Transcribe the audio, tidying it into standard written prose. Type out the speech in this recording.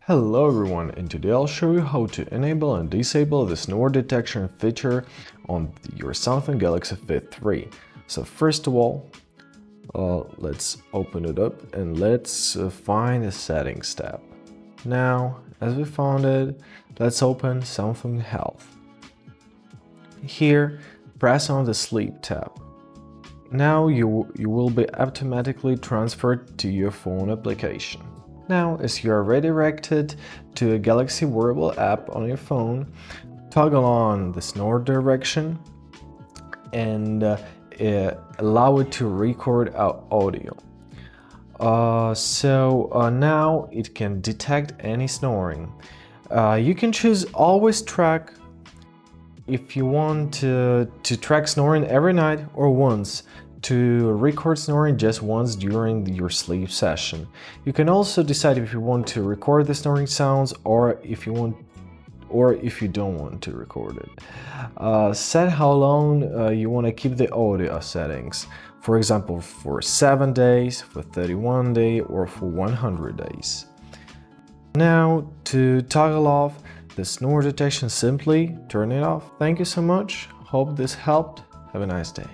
Hello everyone, and today I'll show you how to enable and disable the snore detection feature on your Samsung Galaxy Fit 3. So first of all, let's open it up and let's find the settings tab. Now, as we found it, let's open Samsung Health. Here, press on the Sleep tab. Now you will be automatically transferred to your phone application. Now, as you are redirected to a Galaxy wearable app on your phone, toggle on the snore direction and allow it to record audio. Now it can detect any snoring. You can choose always track if you want to track snoring every night or once, to record snoring just once during your sleep session. You can also decide if you want to record the snoring sounds or if you don't want to record it. Set how long you want to keep the audio settings. For example, for 7 days, for 31 days, or for 100 days. Now, to toggle off the snore detection, simply turn it off. Thank you so much. Hope this helped. Have a nice day.